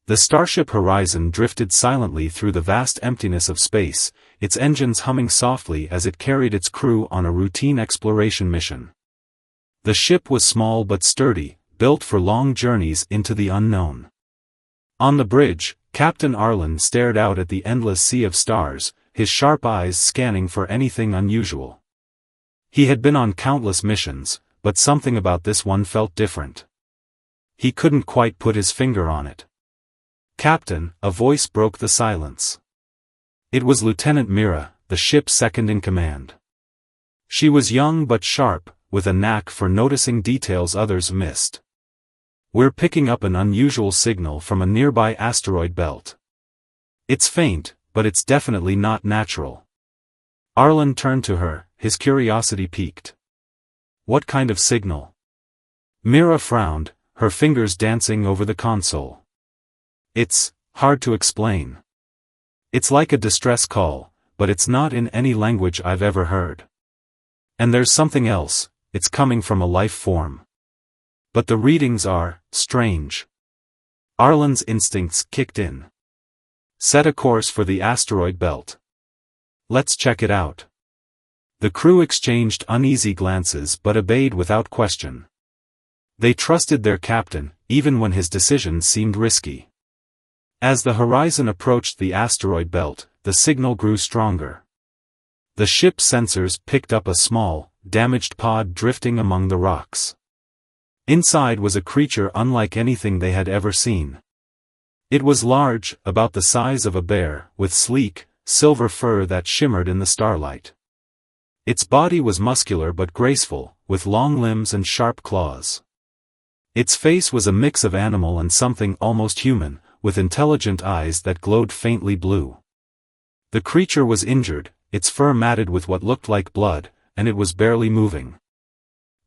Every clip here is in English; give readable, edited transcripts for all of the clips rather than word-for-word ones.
The starship Horizon drifted silently through the vast emptiness of space, its engines humming softly as it carried its crew on a routine exploration mission. The ship was small but sturdy, built for long journeys into the unknown. On the bridge, Captain Arlen stared out at the endless sea of stars, his sharp eyes scanning for anything unusual. He had been on countless missions, but something about this one felt different. He couldn't quite put his finger on it. "Captain," a voice broke the silence. It was Lieutenant Mira, the ship's second-in-command. She was young but sharp, with a knack for noticing details others missed. "We're picking up an unusual signal from a nearby asteroid belt. It's faint, but it's definitely not natural." Arlen turned to her, his curiosity piqued. "What kind of signal?" Mira frowned, her fingers dancing over the console. "It's hard to explain. It's like a distress call, but it's not in any language I've ever heard. And there's something else, it's coming from a life form. But the readings are strange." Arlen's instincts kicked in. "Set a course for the asteroid belt. Let's check it out." The crew exchanged uneasy glances but obeyed without question. They trusted their captain, even when his decisions seemed risky. As the Horizon approached the asteroid belt, the signal grew stronger. The ship's sensors picked up a small, damaged pod drifting among the rocks. Inside was a creature unlike anything they had ever seen. It was large, about the size of a bear, with sleek, silver fur that shimmered in the starlight. Its body was muscular but graceful, with long limbs and sharp claws. Its face was a mix of animal and something almost human, with intelligent eyes that glowed faintly blue. The creature was injured, its fur matted with what looked like blood, and it was barely moving.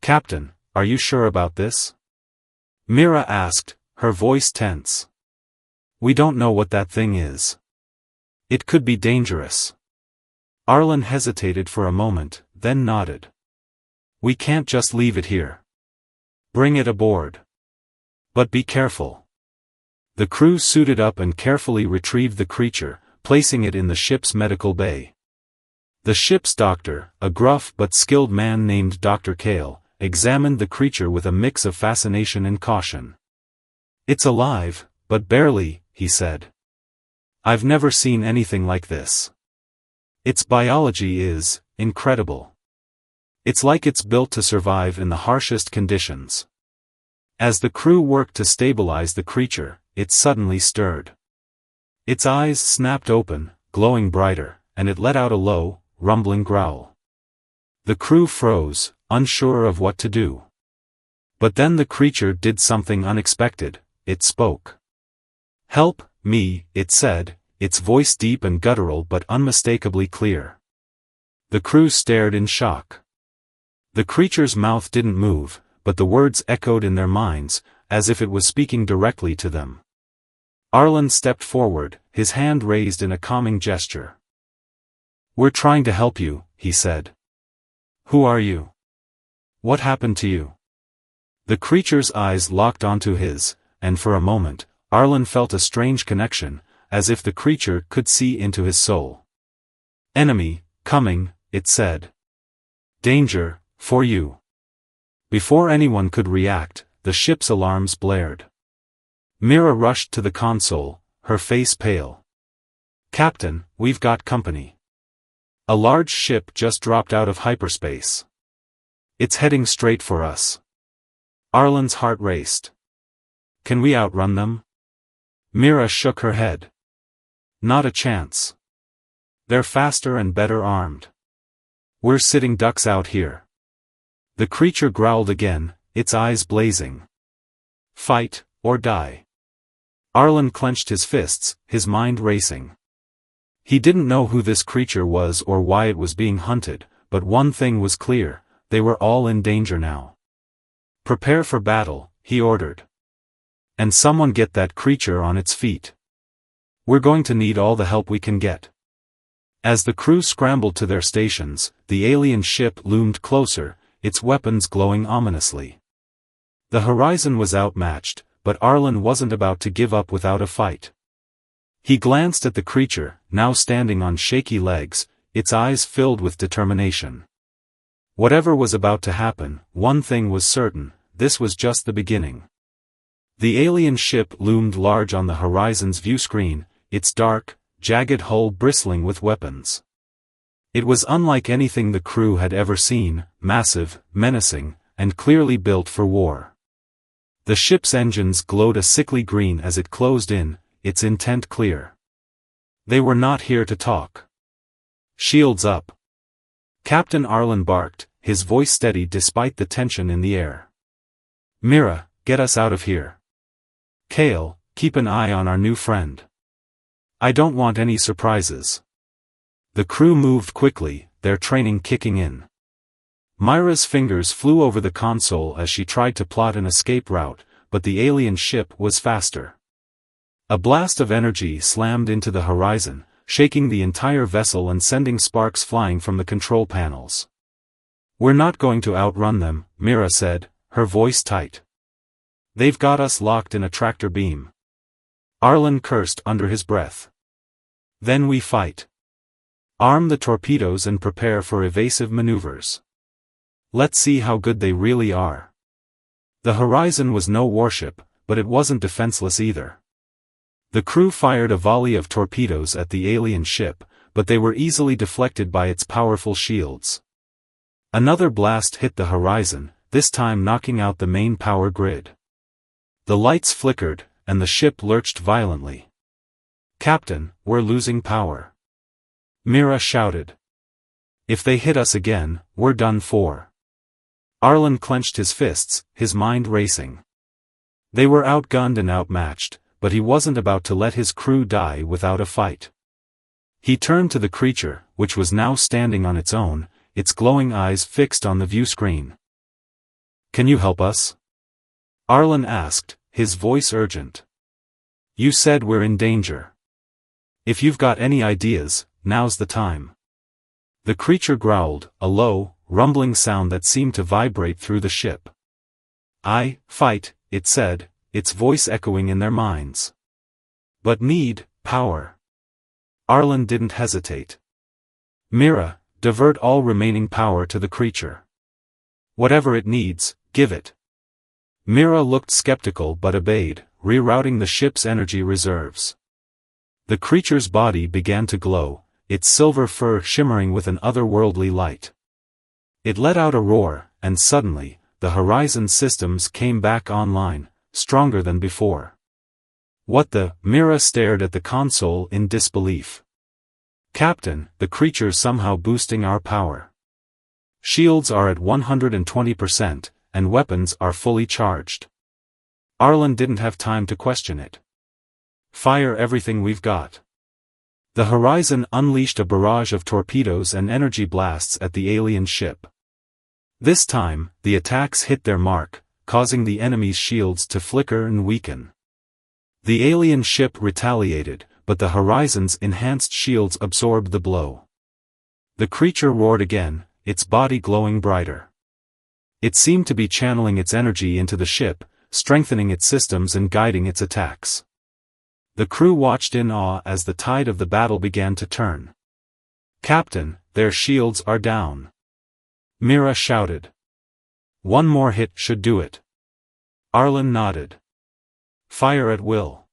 "Captain, are you sure about this?" Mira asked, her voice tense. "We don't know what that thing is. It could be dangerous." Arlen hesitated for a moment, then nodded. "We can't just leave it here. Bring it aboard. But be careful." The crew suited up and carefully retrieved the creature, placing it in the ship's medical bay. The ship's doctor, a gruff but skilled man named Dr. Kale, examined the creature with a mix of fascination and caution. "It's alive, but barely," he said. "I've never seen anything like this. Its biology is incredible. It's like it's built to survive in the harshest conditions." As the crew worked to stabilize the creature, it suddenly stirred. Its eyes snapped open, glowing brighter, and it let out a low, rumbling growl. The crew froze, unsure of what to do. But then the creature did something unexpected. It spoke. "Help me," it said, its voice deep and guttural but unmistakably clear. The crew stared in shock. The creature's mouth didn't move, but the words echoed in their minds, as if it was speaking directly to them. Arlen stepped forward, his hand raised in a calming gesture. "We're trying to help you," he said. "Who are you? What happened to you?" The creature's eyes locked onto his, and for a moment, Arlen felt a strange connection, as if the creature could see into his soul. "Enemy, coming," it said. "Danger, for you." Before anyone could react, the ship's alarms blared. Mira rushed to the console, her face pale. "Captain, we've got company. A large ship just dropped out of hyperspace. It's heading straight for us." Arlen's heart raced. "Can we outrun them?" Mira shook her head. "Not a chance. They're faster and better armed. We're sitting ducks out here." The creature growled again, its eyes blazing. "Fight, or die." Arlen clenched his fists, his mind racing. He didn't know who this creature was or why it was being hunted, but one thing was clear, they were all in danger now. "Prepare for battle," he ordered. "And someone get that creature on its feet. We're going to need all the help we can get." As the crew scrambled to their stations, the alien ship loomed closer, its weapons glowing ominously. The Horizon was outmatched, but Arlen wasn't about to give up without a fight. He glanced at the creature, now standing on shaky legs, its eyes filled with determination. Whatever was about to happen, one thing was certain: this was just the beginning. The alien ship loomed large on the horizon's view screen, its dark, jagged hull bristling with weapons. It was unlike anything the crew had ever seen, massive, menacing, and clearly built for war. The ship's engines glowed a sickly green as it closed in, its intent clear. They were not here to talk. "Shields up!" Captain Arlen barked, his voice steady despite the tension in the air. "Mira, get us out of here. Kale, keep an eye on our new friend. I don't want any surprises." The crew moved quickly, their training kicking in. Myra's fingers flew over the console as she tried to plot an escape route, but the alien ship was faster. A blast of energy slammed into the horizon, shaking the entire vessel and sending sparks flying from the control panels. "We're not going to outrun them," Mira said, her voice tight. "They've got us locked in a tractor beam." Arlen cursed under his breath. "Then we fight. Arm the torpedoes and prepare for evasive maneuvers. Let's see how good they really are." The Horizon was no warship, but it wasn't defenseless either. The crew fired a volley of torpedoes at the alien ship, but they were easily deflected by its powerful shields. Another blast hit the Horizon, this time knocking out the main power grid. The lights flickered, and the ship lurched violently. "Captain, we're losing power," Mira shouted. "If they hit us again, we're done for." Arlen clenched his fists, his mind racing. They were outgunned and outmatched, but he wasn't about to let his crew die without a fight. He turned to the creature, which was now standing on its own, its glowing eyes fixed on the view screen. "Can you help us?" Arlen asked, his voice urgent. "You said we're in danger. If you've got any ideas, now's the time." The creature growled, a low, rumbling sound that seemed to vibrate through the ship. "I fight," it said, its voice echoing in their minds. "But need power." Arlen didn't hesitate. "Mira, divert all remaining power to the creature. Whatever it needs, give it." Mira looked skeptical but obeyed, rerouting the ship's energy reserves. The creature's body began to glow, its silver fur shimmering with an otherworldly light. It let out a roar, and suddenly, the Horizon systems came back online, stronger than before. "What the?" Mira stared at the console in disbelief. "Captain, the creature's somehow boosting our power. Shields are at 120%, and weapons are fully charged." Arlen didn't have time to question it. "Fire everything we've got." The Horizon unleashed a barrage of torpedoes and energy blasts at the alien ship. This time, the attacks hit their mark, causing the enemy's shields to flicker and weaken. The alien ship retaliated, but the Horizon's enhanced shields absorbed the blow. The creature roared again, its body glowing brighter. It seemed to be channeling its energy into the ship, strengthening its systems and guiding its attacks. The crew watched in awe as the tide of the battle began to turn. "Captain, their shields are down," Mira shouted. "One more hit should do it." Arlen nodded. "Fire at will."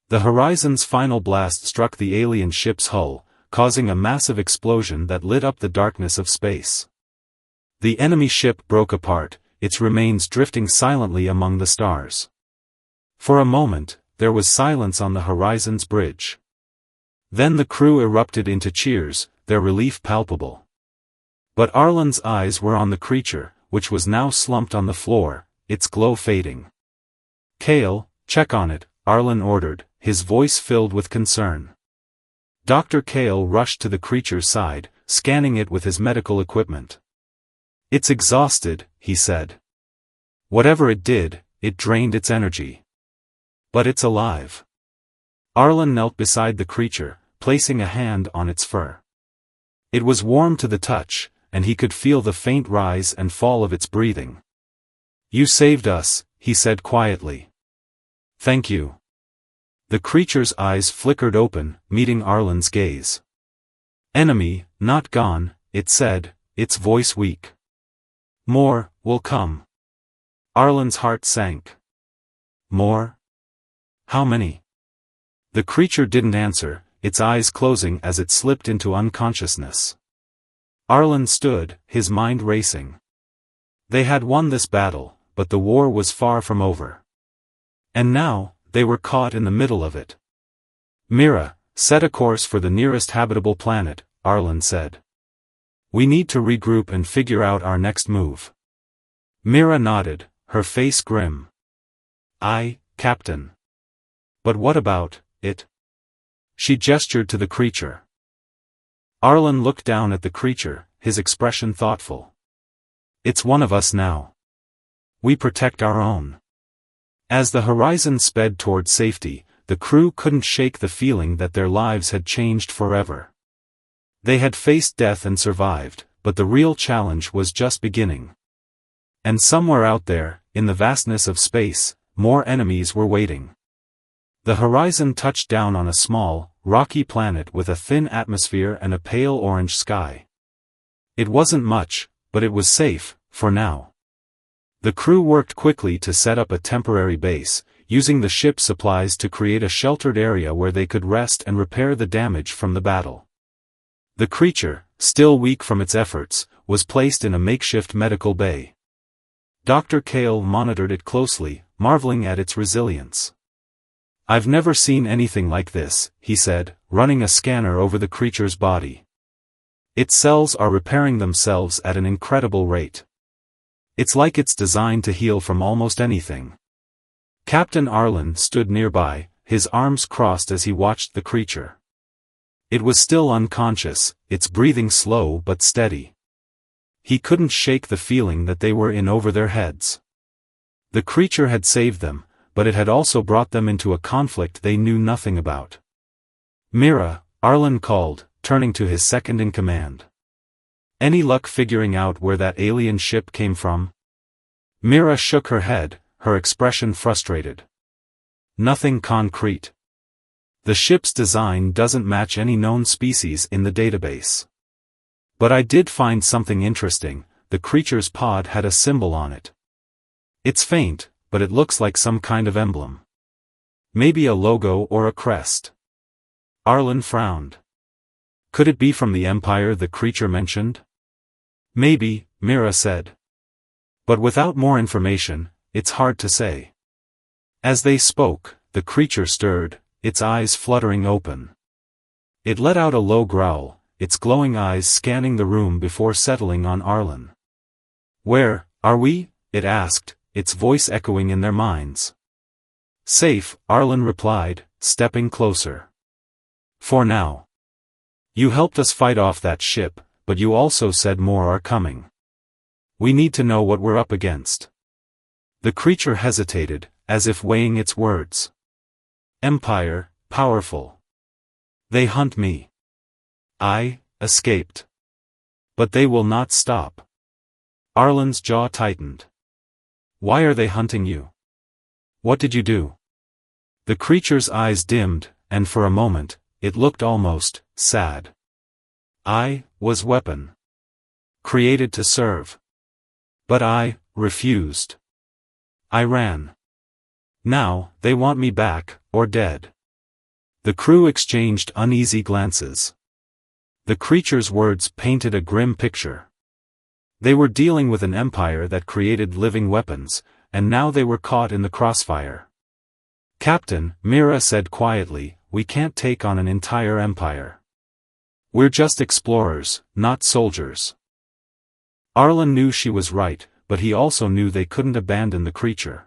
The Horizon's final blast struck the alien ship's hull, causing a massive explosion that lit up the darkness of space. The enemy ship broke apart, its remains drifting silently among the stars. For a moment, there was silence on the Horizon's bridge. Then the crew erupted into cheers, their relief palpable. But Arlen's eyes were on the creature, which was now slumped on the floor, its glow fading. "Kale, check on it," Arlen ordered, his voice filled with concern. Dr. Kale rushed to the creature's side, scanning it with his medical equipment. "It's exhausted," he said. "Whatever it did, it drained its energy. But it's alive." Arlen knelt beside the creature, placing a hand on its fur. It was warm to the touch, and he could feel the faint rise and fall of its breathing. "You saved us," he said quietly. Thank you. The creature's eyes flickered open, meeting Arlen's gaze. Enemy, not gone, it said, its voice weak. More, will come. Arlen's heart sank. More? How many? The creature didn't answer, its eyes closing as it slipped into unconsciousness. Arlen stood, his mind racing. They had won this battle, but the war was far from over. And now, they were caught in the middle of it. Mira, set a course for the nearest habitable planet, Arlen said. We need to regroup and figure out our next move. Mira nodded, her face grim. Aye, Captain. But what about it? She gestured to the creature. Arlen looked down at the creature, his expression thoughtful. It's one of us now. We protect our own. As the horizon sped toward safety, the crew couldn't shake the feeling that their lives had changed forever. They had faced death and survived, but the real challenge was just beginning. And somewhere out there, in the vastness of space, more enemies were waiting. The horizon touched down on a small, rocky planet with a thin atmosphere and a pale orange sky. It wasn't much, but it was safe, for now. The crew worked quickly to set up a temporary base, using the ship's supplies to create a sheltered area where they could rest and repair the damage from the battle. The creature, still weak from its efforts, was placed in a makeshift medical bay. Dr. Kale monitored it closely, marveling at its resilience. I've never seen anything like this, he said, running a scanner over the creature's body. Its cells are repairing themselves at an incredible rate. It's like it's designed to heal from almost anything. Captain Arlen stood nearby, his arms crossed as he watched the creature. It was still unconscious, its breathing slow but steady. He couldn't shake the feeling that they were in over their heads. The creature had saved them, but it had also brought them into a conflict they knew nothing about. Mira, Arlen called, turning to his second-in-command. Any luck figuring out where that alien ship came from? Mira shook her head, her expression frustrated. Nothing concrete. The ship's design doesn't match any known species in the database. But I did find something interesting, the creature's pod had a symbol on it. It's faint, but it looks like some kind of emblem. Maybe a logo or a crest. Arlen frowned. Could it be from the empire the creature mentioned? Maybe, Mira said. But without more information, it's hard to say. As they spoke, the creature stirred, its eyes fluttering open. It let out a low growl, its glowing eyes scanning the room before settling on Arlen. Where are we? It asked, its voice echoing in their minds. Safe, Arlen replied, stepping closer. For now. You helped us fight off that ship, but you also said more are coming. We need to know what we're up against. The creature hesitated, as if weighing its words. Empire, powerful. They hunt me. I escaped. But they will not stop. Arlen's jaw tightened. Why are they hunting you? What did you do? The creature's eyes dimmed, and for a moment, it looked almost sad. I was weapon. Created to serve. But I refused. I ran. Now, they want me back, or dead. The crew exchanged uneasy glances. The creature's words painted a grim picture. They were dealing with an empire that created living weapons, and now they were caught in the crossfire. Captain, Mira said quietly, we can't take on an entire empire. We're just explorers, not soldiers. Arlen knew she was right, but he also knew they couldn't abandon the creature.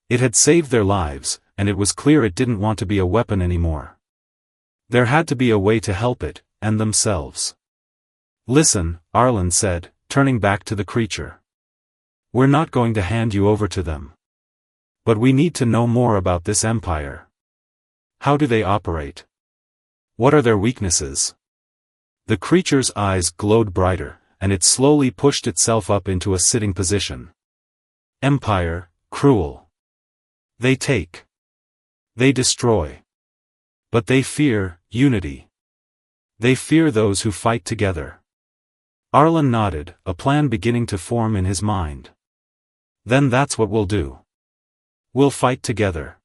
It had saved their lives, and it was clear it didn't want to be a weapon anymore. There had to be a way to help it, and themselves. Listen, Arlen said, turning back to the creature. We're not going to hand you over to them. But we need to know more about this empire. How do they operate? What are their weaknesses? The creature's eyes glowed brighter, and it slowly pushed itself up into a sitting position. Empire, cruel. They take They destroy. But they fear unity. They fear those who fight together. Arlen nodded, a plan beginning to form in his mind. Then that's what we'll do. We'll fight together.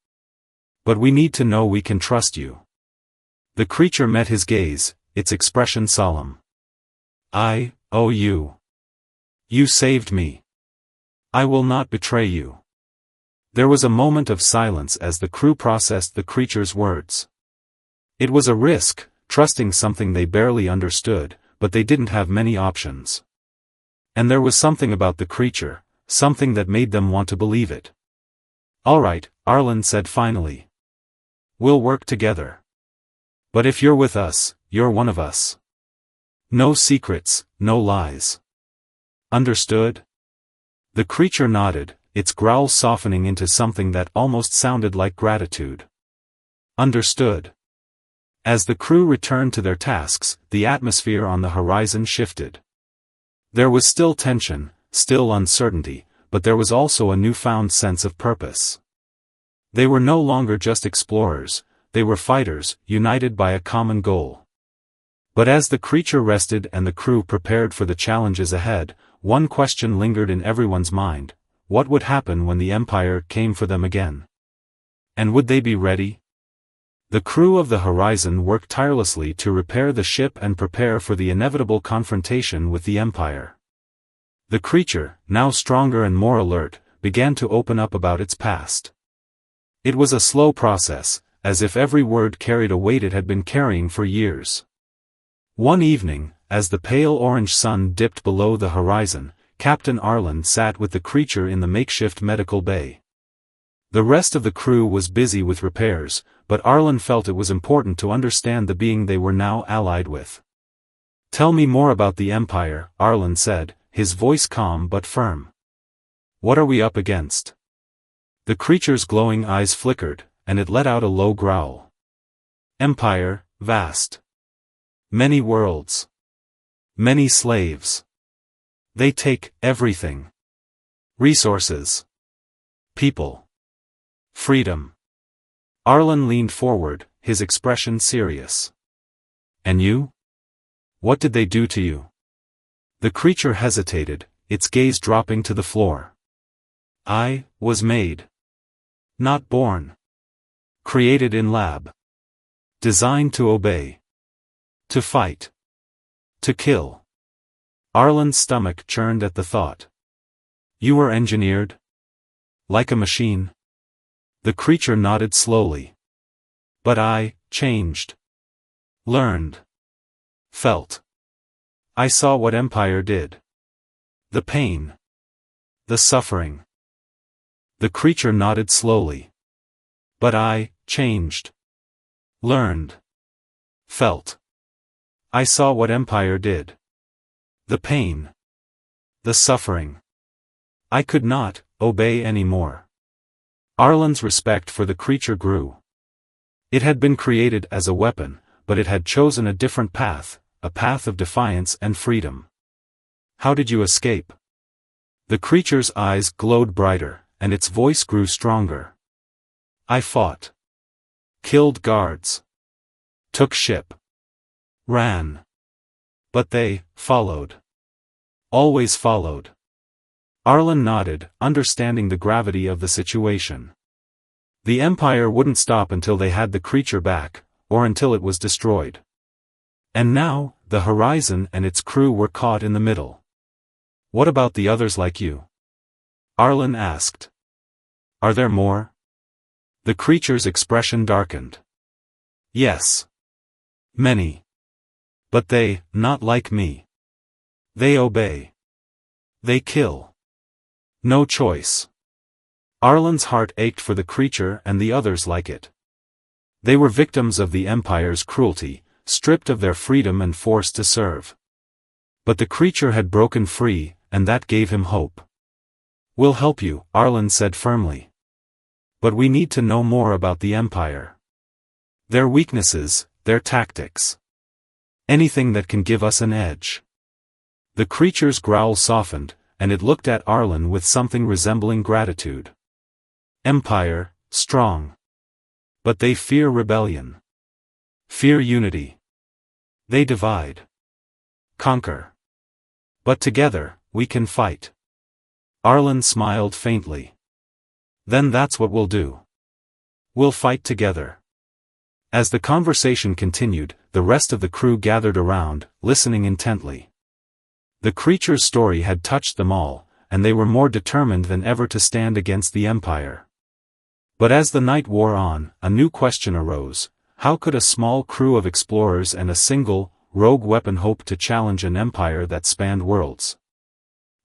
But we need to know we can trust you. The creature met his gaze, its expression solemn. I owe you. You saved me. I will not betray you. There was a moment of silence as the crew processed the creature's words. It was a risk, trusting something they barely understood, but they didn't have many options. And there was something about the creature, something that made them want to believe it. All right, Arlen said finally. We'll work together. But if you're with us, you're one of us. No secrets, no lies. Understood? The creature nodded, its growl softening into something that almost sounded like gratitude. Understood. As the crew returned to their tasks, the atmosphere on the horizon shifted. There was still tension, still uncertainty, but there was also a newfound sense of purpose. They were no longer just explorers, they were fighters, united by a common goal. But as the creature rested and the crew prepared for the challenges ahead, one question lingered in everyone's mind: what would happen when the Empire came for them again? And would they be ready? The crew of the Horizon worked tirelessly to repair the ship and prepare for the inevitable confrontation with the Empire. The creature, now stronger and more alert, began to open up about its past. It was a slow process, as if every word carried a weight it had been carrying for years. One evening, as the pale orange sun dipped below the horizon, Captain Arlen sat with the creature in the makeshift medical bay. The rest of the crew was busy with repairs, but Arlen felt it was important to understand the being they were now allied with. Tell me more about the Empire, Arlen said, his voice calm but firm. What are we up against? The creature's glowing eyes flickered, and it let out a low growl. Empire, vast. Many worlds. Many slaves. They take everything. Resources. People. Freedom. Arlen leaned forward, his expression serious. And you? What did they do to you? The creature hesitated, its gaze dropping to the floor. I was made. Not born. Created in lab. Designed to obey. To fight. To kill. Arlen's stomach churned at the thought. You were engineered? Like a machine? The creature nodded slowly. But I changed. Learned. Felt. I saw what Empire did. The pain. The suffering. The creature nodded slowly. But I changed. Learned. Felt. I saw what Empire did. The pain. The suffering. I could not obey anymore. Arlen's respect for the creature grew. It had been created as a weapon, but it had chosen a different path, a path of defiance and freedom. How did you escape? The creature's eyes glowed brighter, and its voice grew stronger. I fought. Killed guards. Took ship. Ran. But they followed. Always followed. Arlen nodded, understanding the gravity of the situation. The Empire wouldn't stop until they had the creature back, or until it was destroyed. And now, the Horizon and its crew were caught in the middle. What about the others like you? Arlen asked. Are there more? The creature's expression darkened. Yes. Many. But they, not like me. They obey. They kill. No choice. Arlen's heart ached for the creature and the others like it. They were victims of the Empire's cruelty, stripped of their freedom and forced to serve. But the creature had broken free, and that gave him hope. We'll help you, Arlen said firmly. But we need to know more about the Empire. Their weaknesses, their tactics. Anything that can give us an edge. The creature's growl softened, and it looked at Arlen with something resembling gratitude. Empire, strong. But they fear rebellion. Fear unity. They divide. Conquer. But together, we can fight. Arlen smiled faintly. Then that's what we'll do. We'll fight together. As the conversation continued, the rest of the crew gathered around, listening intently. The creature's story had touched them all, and they were more determined than ever to stand against the Empire. But as the night wore on, a new question arose: how could a small crew of explorers and a single, rogue weapon hope to challenge an empire that spanned worlds?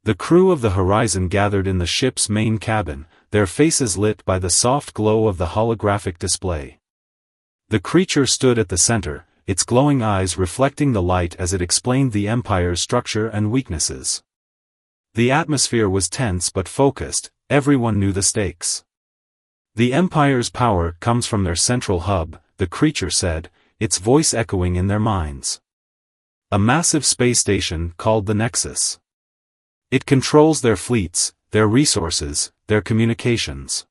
The crew of the Horizon gathered in the ship's main cabin, their faces lit by the soft glow of the holographic display. The creature stood at the center, its glowing eyes reflecting the light as it explained the Empire's structure and weaknesses. The atmosphere was tense but focused, everyone knew the stakes. The Empire's power comes from their central hub, the creature said, its voice echoing in their minds. A massive space station called the Nexus. It controls their fleets, their resources, their communications.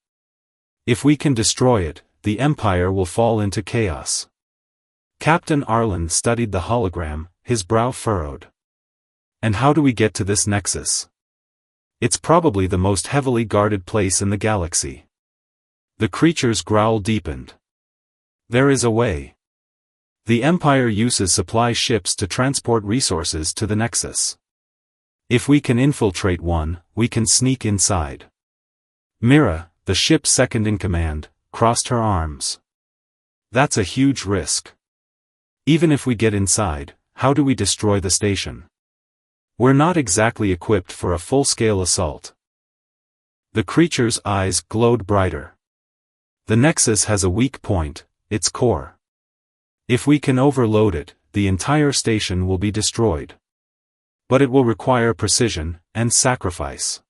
If we can destroy it, the Empire will fall into chaos. Captain Arlen studied the hologram, his brow furrowed. And how do we get to this Nexus? It's probably the most heavily guarded place in the galaxy. The creature's growl deepened. There is a way. The Empire uses supply ships to transport resources to the Nexus. If we can infiltrate one, we can sneak inside. Mira, the ship's second-in-command, crossed her arms. That's a huge risk. Even if we get inside, how do we destroy the station? We're not exactly equipped for a full-scale assault. The creature's eyes glowed brighter. The Nexus has a weak point, its core. If we can overload it, the entire station will be destroyed. But it will require precision, and sacrifice.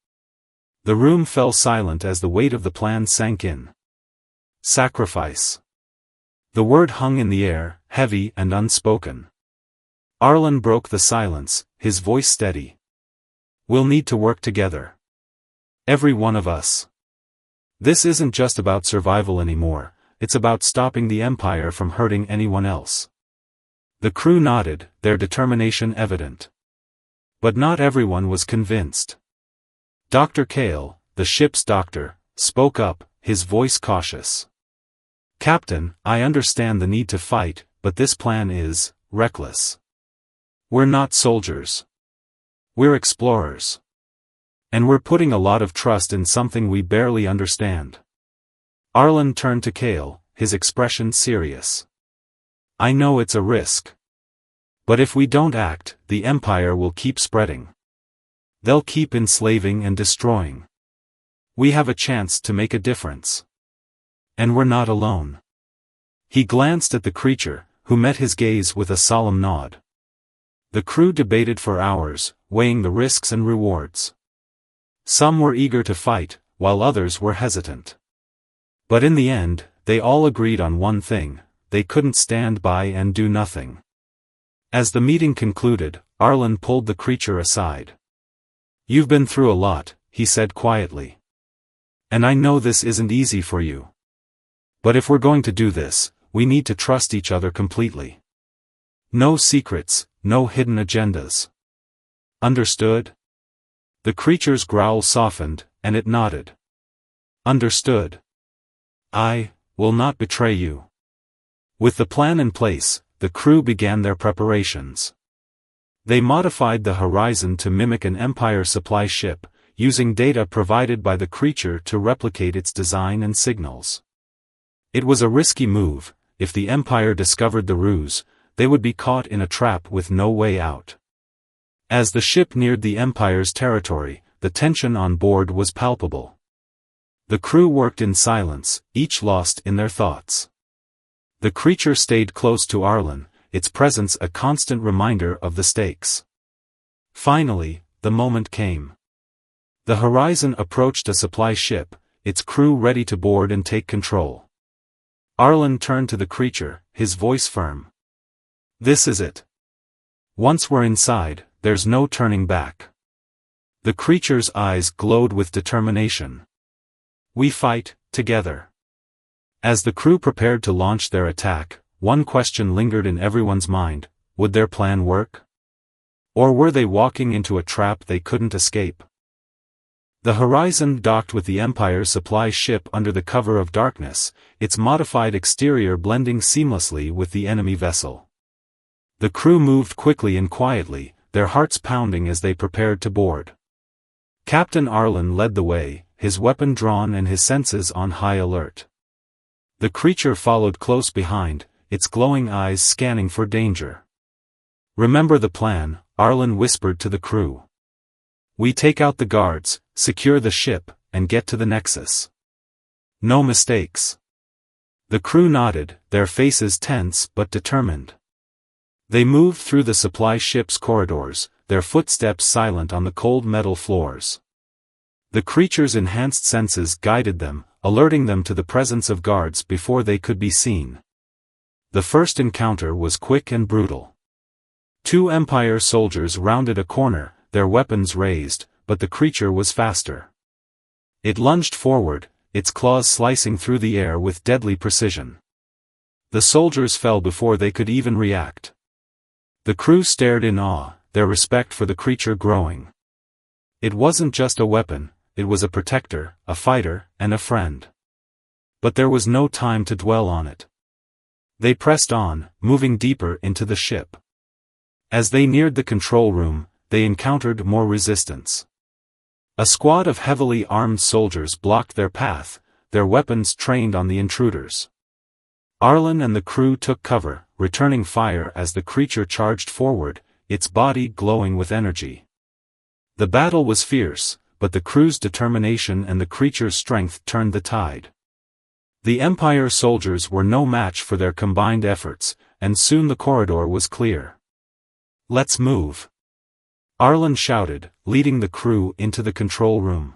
The room fell silent as the weight of the plan sank in. Sacrifice. The word hung in the air, heavy and unspoken. Arlen broke the silence, his voice steady. We'll need to work together. Every one of us. This isn't just about survival anymore, it's about stopping the Empire from hurting anyone else. The crew nodded, their determination evident. But not everyone was convinced. Dr. Kale, the ship's doctor, spoke up, his voice cautious. Captain, I understand the need to fight, but this plan is reckless. We're not soldiers. We're explorers. And we're putting a lot of trust in something we barely understand. Arlen turned to Kale, his expression serious. I know it's a risk. But if we don't act, the Empire will keep spreading. They'll keep enslaving and destroying. We have a chance to make a difference. And we're not alone. He glanced at the creature, who met his gaze with a solemn nod. The crew debated for hours, weighing the risks and rewards. Some were eager to fight, while others were hesitant. But in the end, they all agreed on one thing: they couldn't stand by and do nothing. As the meeting concluded, Arlen pulled the creature aside. You've been through a lot, he said quietly. And I know this isn't easy for you. But if we're going to do this, we need to trust each other completely. No secrets, no hidden agendas. Understood? The creature's growl softened, and it nodded. Understood. I will not betray you. With the plan in place, the crew began their preparations. They modified the Horizon to mimic an Empire supply ship, using data provided by the creature to replicate its design and signals. It was a risky move. If the Empire discovered the ruse, they would be caught in a trap with no way out. As the ship neared the Empire's territory, the tension on board was palpable. The crew worked in silence, each lost in their thoughts. The creature stayed close to Arlen, its presence a constant reminder of the stakes. Finally, the moment came. The Horizon approached a supply ship, its crew ready to board and take control. Arlen turned to the creature, his voice firm. This is it. Once we're inside, there's no turning back. The creature's eyes glowed with determination. We fight, together. As the crew prepared to launch their attack, one question lingered in everyone's mind: would their plan work? Or were they walking into a trap they couldn't escape? The Horizon docked with the Empire's supply ship under the cover of darkness, its modified exterior blending seamlessly with the enemy vessel. The crew moved quickly and quietly, their hearts pounding as they prepared to board. Captain Arlen led the way, his weapon drawn and his senses on high alert. The creature followed close behind, its glowing eyes scanning for danger. "Remember the plan," Arlen whispered to the crew. "We take out the guards, secure the ship, and get to the Nexus. No mistakes." The crew nodded, their faces tense but determined. They moved through the supply ship's corridors, their footsteps silent on the cold metal floors. The creature's enhanced senses guided them, alerting them to the presence of guards before they could be seen. The first encounter was quick and brutal. Two Empire soldiers rounded a corner, their weapons raised, but the creature was faster. It lunged forward, its claws slicing through the air with deadly precision. The soldiers fell before they could even react. The crew stared in awe, their respect for the creature growing. It wasn't just a weapon, it was a protector, a fighter, and a friend. But there was no time to dwell on it. They pressed on, moving deeper into the ship. As they neared the control room, they encountered more resistance. A squad of heavily armed soldiers blocked their path, their weapons trained on the intruders. Arlen and the crew took cover, returning fire as the creature charged forward, its body glowing with energy. The battle was fierce, but the crew's determination and the creature's strength turned the tide. The Empire soldiers were no match for their combined efforts, and soon the corridor was clear. "Let's move," Arlen shouted, leading the crew into the control room.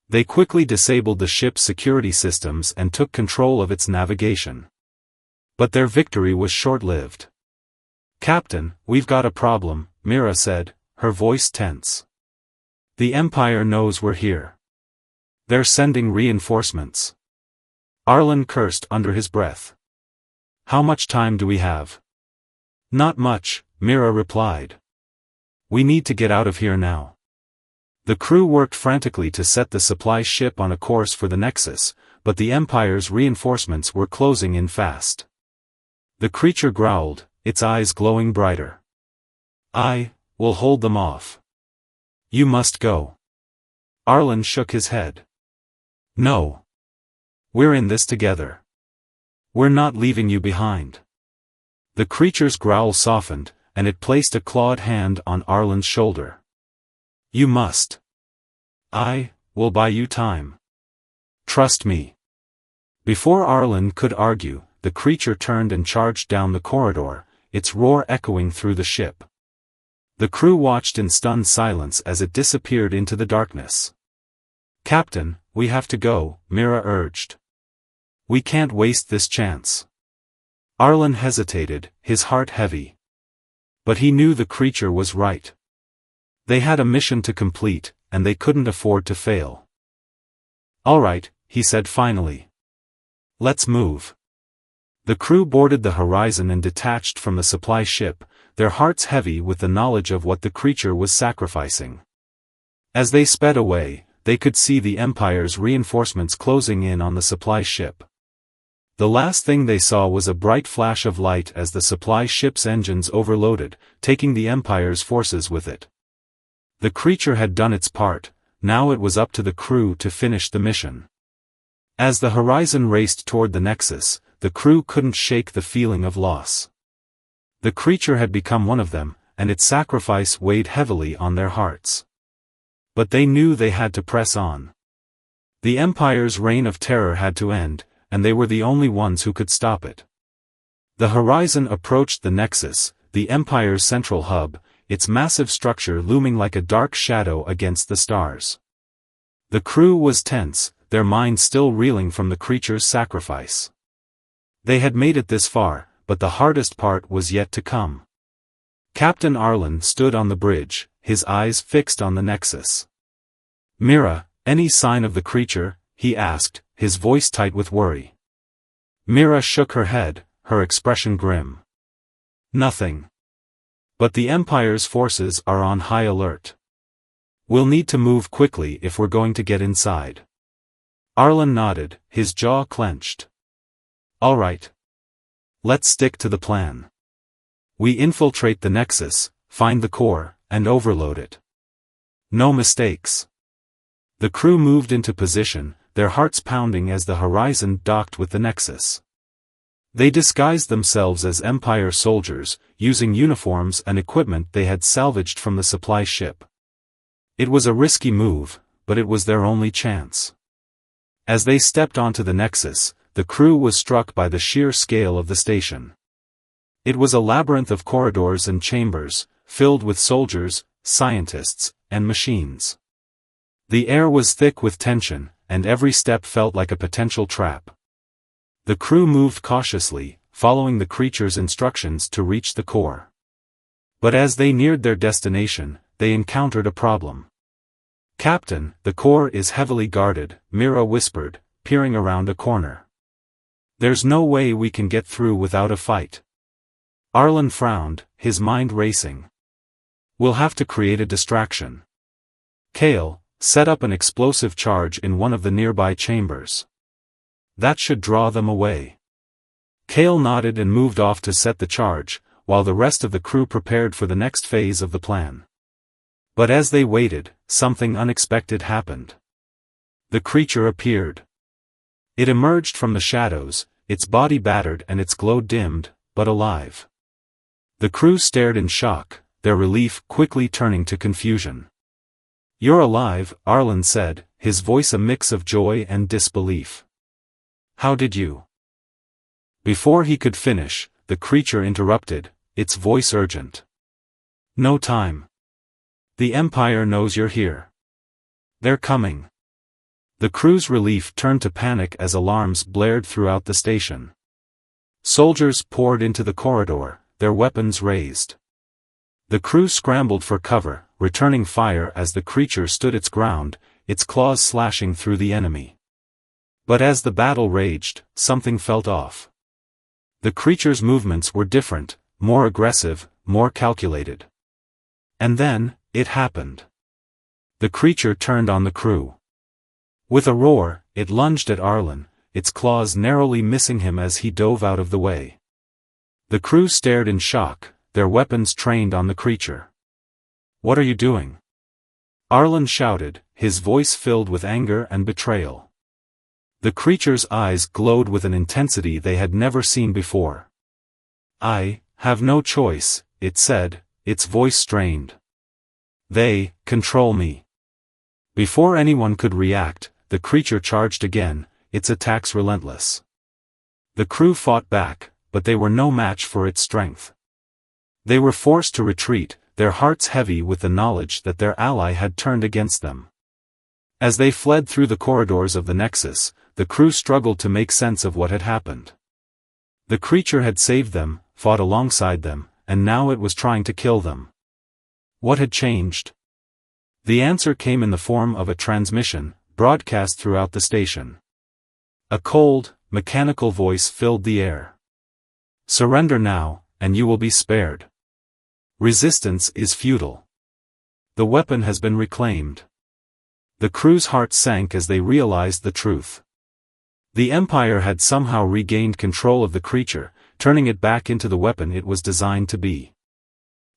They quickly disabled the ship's security systems and took control of its navigation. But their victory was short-lived. "Captain, we've got a problem," Mira said, her voice tense. "The Empire knows we're here. They're sending reinforcements." Arlen cursed under his breath. "How much time do we have?" "Not much," Mira replied. "We need to get out of here now." The crew worked frantically to set the supply ship on a course for the Nexus, but the Empire's reinforcements were closing in fast. The creature growled, its eyes glowing brighter. "We'll hold them off." "You must go." Arlen shook his head. "No. We're in this together. We're not leaving you behind." The creature's growl softened, and it placed a clawed hand on Arlen's shoulder. "You must. Will buy you time. Trust me." Before Arlen could argue, the creature turned and charged down the corridor, its roar echoing through the ship. The crew watched in stunned silence as it disappeared into the darkness. "Captain, we have to go," Mira urged. "We can't waste this chance." Arlen hesitated, his heart heavy. But he knew the creature was right. They had a mission to complete, and they couldn't afford to fail. "All right," he said finally. "Let's move." The crew boarded the Horizon and detached from the supply ship, their hearts heavy with the knowledge of what the creature was sacrificing. As they sped away, they could see the Empire's reinforcements closing in on the supply ship. The last thing they saw was a bright flash of light as the supply ship's engines overloaded, taking the Empire's forces with it. The creature had done its part, now it was up to the crew to finish the mission. As the Horizon raced toward the Nexus, the crew couldn't shake the feeling of loss. The creature had become one of them, and its sacrifice weighed heavily on their hearts. But they knew they had to press on. The Empire's reign of terror had to end, and they were the only ones who could stop it. The Horizon approached the Nexus, the Empire's central hub, its massive structure looming like a dark shadow against the stars. The crew was tense, their minds still reeling from the creature's sacrifice. They had made it this far, but the hardest part was yet to come. Captain Arlen stood on the bridge, his eyes fixed on the Nexus. "Mira, any sign of the creature?" he asked, his voice tight with worry. Mira shook her head, her expression grim. Nothing. But the Empire's forces are on high alert. We'll need to move quickly if we're going to get inside. Arlen nodded, his jaw clenched. All right. Let's stick to the plan. We infiltrate the Nexus, find the core, and overload it. No mistakes. The crew moved into position, their hearts pounding as the horizon docked with the Nexus. They disguised themselves as Empire soldiers, using uniforms and equipment they had salvaged from the supply ship. It was a risky move, but it was their only chance. As they stepped onto the Nexus, the crew was struck by the sheer scale of the station. It was a labyrinth of corridors and chambers, filled with soldiers, scientists, and machines. The air was thick with tension, and every step felt like a potential trap. The crew moved cautiously, following the creature's instructions to reach the core. But as they neared their destination, they encountered a problem. Captain, the core is heavily guarded, Mira whispered, peering around a corner. There's no way we can get through without a fight. Arlen frowned, his mind racing. We'll have to create a distraction. Kale, set up an explosive charge in one of the nearby chambers. That should draw them away. Kale nodded and moved off to set the charge, while the rest of the crew prepared for the next phase of the plan. But as they waited, something unexpected happened. The creature appeared. It emerged from the shadows, its body battered and its glow dimmed, but alive. The crew stared in shock, their relief quickly turning to confusion. You're alive, Arlen said, his voice a mix of joy and disbelief. How did you? Before he could finish, the creature interrupted, its voice urgent. No time. The Empire knows you're here. They're coming. The crew's relief turned to panic as alarms blared throughout the station. Soldiers poured into the corridor, their weapons raised. The crew scrambled for cover, returning fire as the creature stood its ground, its claws slashing through the enemy. But as the battle raged, something felt off. The creature's movements were different, more aggressive, more calculated. And then, it happened. The creature turned on the crew. With a roar, it lunged at Arlen, its claws narrowly missing him as he dove out of the way. The crew stared in shock, their weapons trained on the creature. What are you doing? Arlen shouted, his voice filled with anger and betrayal. The creature's eyes glowed with an intensity they had never seen before. I have no choice, it said, its voice strained. They control me. Before anyone could react, the creature charged again, its attacks relentless. The crew fought back, but they were no match for its strength. They were forced to retreat, their hearts heavy with the knowledge that their ally had turned against them. As they fled through the corridors of the Nexus, the crew struggled to make sense of what had happened. The creature had saved them, fought alongside them, and now it was trying to kill them. What had changed? The answer came in the form of a transmission, broadcast throughout the station. A cold, mechanical voice filled the air. Surrender now, and you will be spared. Resistance is futile. The weapon has been reclaimed. The crew's hearts sank as they realized the truth. The Empire had somehow regained control of the creature, turning it back into the weapon it was designed to be.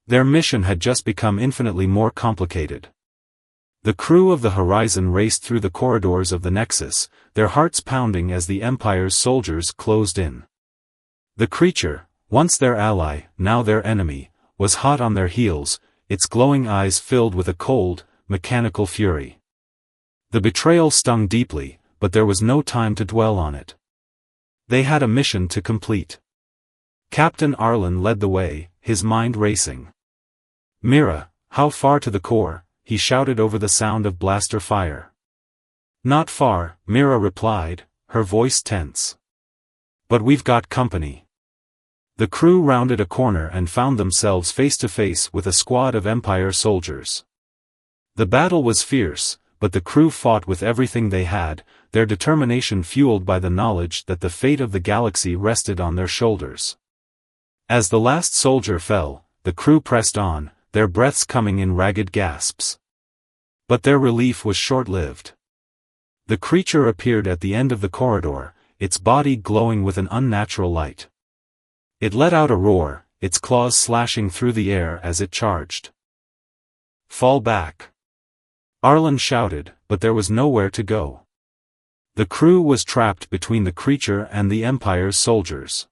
Their mission had just become infinitely more complicated. The crew of the Horizon raced through the corridors of the Nexus, their hearts pounding as the Empire's soldiers closed in. The creature, once their ally, now their enemy, was hot on their heels, its glowing eyes filled with a cold, mechanical fury. The betrayal stung deeply, but there was no time to dwell on it. They had a mission to complete. Captain Arlen led the way, his mind racing. Mira, how far to the core? He shouted over the sound of blaster fire. Not far, Mira replied, her voice tense. But we've got company. The crew rounded a corner and found themselves face to face with a squad of Empire soldiers. The battle was fierce, but the crew fought with everything they had, their determination fueled by the knowledge that the fate of the galaxy rested on their shoulders. As the last soldier fell, the crew pressed on, their breaths coming in ragged gasps. But their relief was short-lived. The creature appeared at the end of the corridor, its body glowing with an unnatural light. It let out a roar, its claws slashing through the air as it charged. "Fall back!" Arlen shouted, but there was nowhere to go. The crew was trapped between the creature and the Empire's soldiers.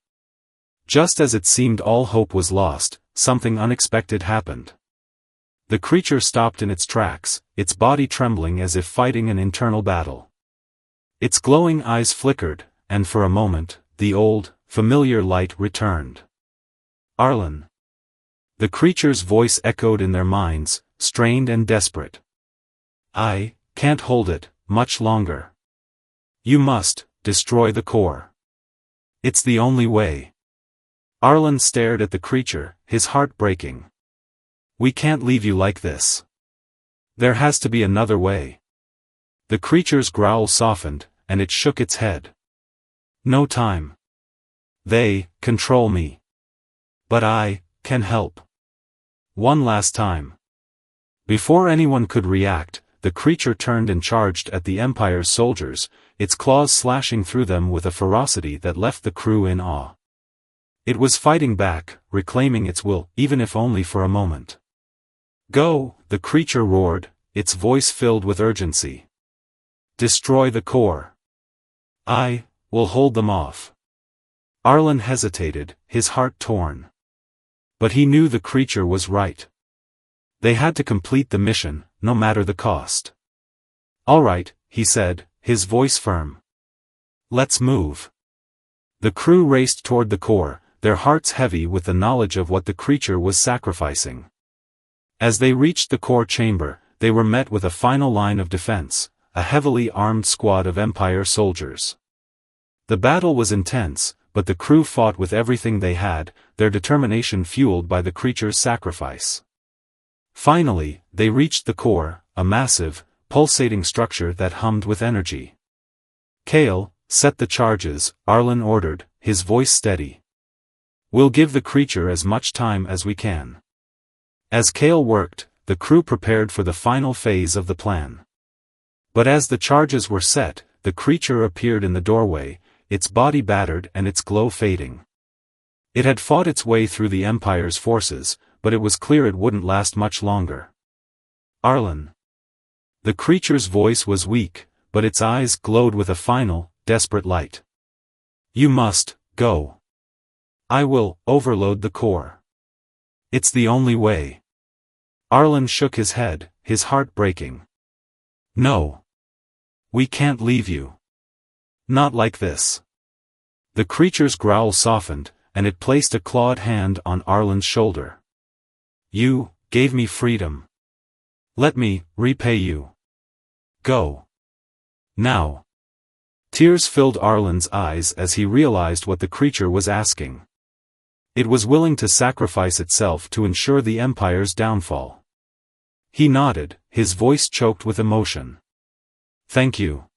Just as it seemed all hope was lost, something unexpected happened. The creature stopped in its tracks, its body trembling as if fighting an internal battle. Its glowing eyes flickered, and for a moment, the old, familiar light returned. "Arlen." The creature's voice echoed in their minds, strained and desperate. "I can't hold it much longer. You must destroy the core. It's the only way." Arlen stared at the creature, his heart breaking. "We can't leave you like this. There has to be another way." The creature's growl softened, and it shook its head. "No time. They control me. But I can help. One last time." Before anyone could react, the creature turned and charged at the Empire's soldiers, its claws slashing through them with a ferocity that left the crew in awe. It was fighting back, reclaiming its will, even if only for a moment. "Go!" the creature roared, its voice filled with urgency. "Destroy the core. I will hold them off." Arlen hesitated, his heart torn. But he knew the creature was right. They had to complete the mission, no matter the cost. "All right," he said, his voice firm. "Let's move." The crew raced toward the core, their hearts heavy with the knowledge of what the creature was sacrificing. As they reached the core chamber, they were met with a final line of defense, a heavily armed squad of Empire soldiers. The battle was intense, but the crew fought with everything they had, their determination fueled by the creature's sacrifice. Finally, they reached the core, a massive, pulsating structure that hummed with energy. "Kale, set the charges," Arlen ordered, his voice steady. "We'll give the creature as much time as we can." As Kale worked, the crew prepared for the final phase of the plan. But as the charges were set, the creature appeared in the doorway, its body battered and its glow fading. It had fought its way through the Empire's forces, but it was clear it wouldn't last much longer. "Arlen." The creature's voice was weak, but its eyes glowed with a final, desperate light. "You must go. I will overload the core. It's the only way." Arlen shook his head, his heart breaking. "No. We can't leave you. Not like this." The creature's growl softened, and it placed a clawed hand on Arlen's shoulder. "You gave me freedom. Let me repay you. Go. Now." Tears filled Arlen's eyes as he realized what the creature was asking. It was willing to sacrifice itself to ensure the Empire's downfall. He nodded, his voice choked with emotion. "Thank you."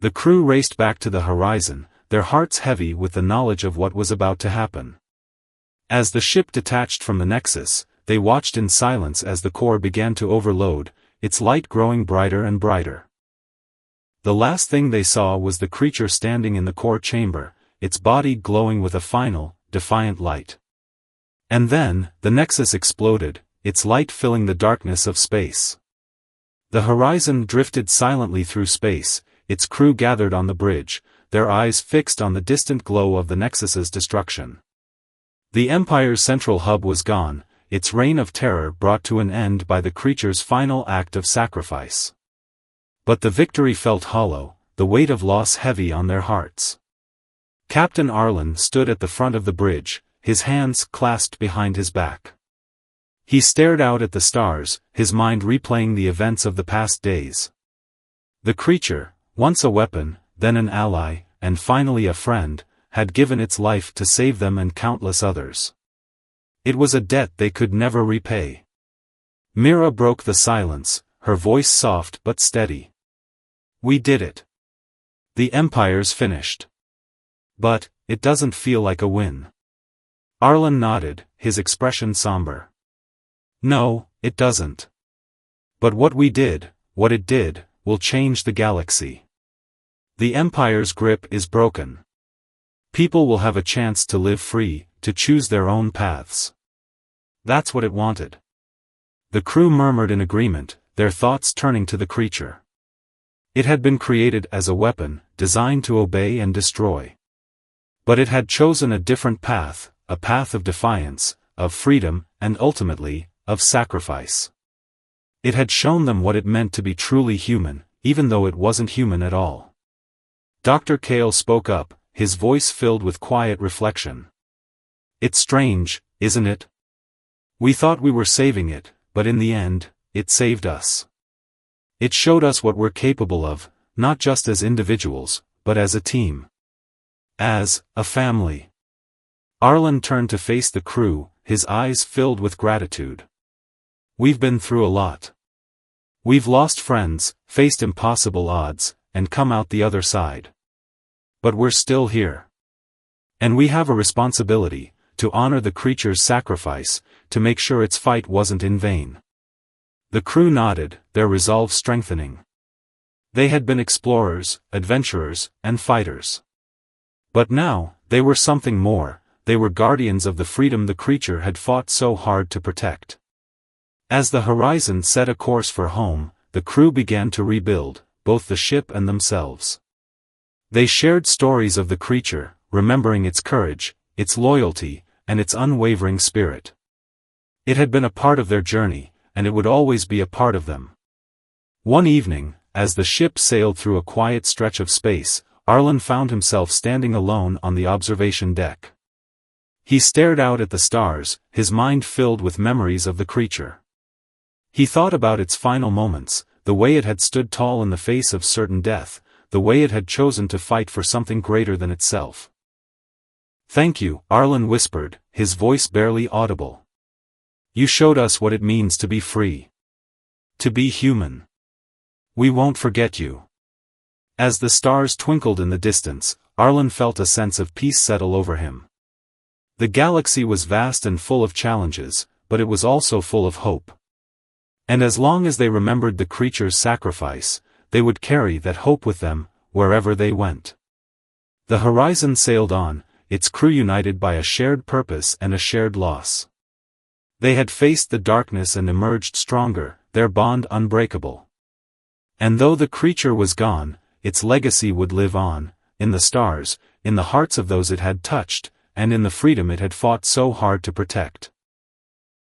The crew raced back to the horizon, their hearts heavy with the knowledge of what was about to happen. As the ship detached from the Nexus, they watched in silence as the core began to overload, its light growing brighter and brighter. The last thing they saw was the creature standing in the core chamber, its body glowing with a final, defiant light. And then, the Nexus exploded, its light filling the darkness of space. The horizon drifted silently through space, its crew gathered on the bridge, their eyes fixed on the distant glow of the Nexus's destruction. The Empire's central hub was gone, its reign of terror brought to an end by the creature's final act of sacrifice. But the victory felt hollow, the weight of loss heavy on their hearts. Captain Arlen stood at the front of the bridge, his hands clasped behind his back. He stared out at the stars, his mind replaying the events of the past days. The creature, once a weapon, then an ally, and finally a friend, had given its life to save them and countless others. It was a debt they could never repay. Mira broke the silence, her voice soft but steady. "We did it. The Empire's finished. But, it doesn't feel like a win." Arlen nodded, his expression somber. "No, it doesn't. But what we did, what it did, will change the galaxy. The Empire's grip is broken. People will have a chance to live free, to choose their own paths. That's what it wanted." The crew murmured in agreement, their thoughts turning to the creature. It had been created as a weapon, designed to obey and destroy. But it had chosen a different path, a path of defiance, of freedom, and ultimately, of sacrifice. It had shown them what it meant to be truly human, even though it wasn't human at all. Dr. Kale spoke up, his voice filled with quiet reflection. "It's strange, isn't it? We thought we were saving it, but in the end, it saved us. It showed us what we're capable of, not just as individuals, but as a team. As a family." Arlen turned to face the crew, his eyes filled with gratitude. "We've been through a lot. We've lost friends, faced impossible odds, and come out the other side. But we're still here. And we have a responsibility, to honor the creature's sacrifice, to make sure its fight wasn't in vain." The crew nodded, their resolve strengthening. They had been explorers, adventurers, and fighters. But now, they were something more. They were guardians of the freedom the creature had fought so hard to protect. As the horizon set a course for home, the crew began to rebuild, both the ship and themselves. They shared stories of the creature, remembering its courage, its loyalty, and its unwavering spirit. It had been a part of their journey, and it would always be a part of them. One evening, as the ship sailed through a quiet stretch of space, Arlen found himself standing alone on the observation deck. He stared out at the stars, his mind filled with memories of the creature. He thought about its final moments, the way it had stood tall in the face of certain death, the way it had chosen to fight for something greater than itself. "Thank you," Arlen whispered, his voice barely audible. "You showed us what it means to be free. To be human. We won't forget you." As the stars twinkled in the distance, Arlen felt a sense of peace settle over him. The galaxy was vast and full of challenges, but it was also full of hope. And as long as they remembered the creature's sacrifice, they would carry that hope with them, wherever they went. The horizon sailed on, its crew united by a shared purpose and a shared loss. They had faced the darkness and emerged stronger, their bond unbreakable. And though the creature was gone, its legacy would live on, in the stars, in the hearts of those it had touched, and in the freedom it had fought so hard to protect.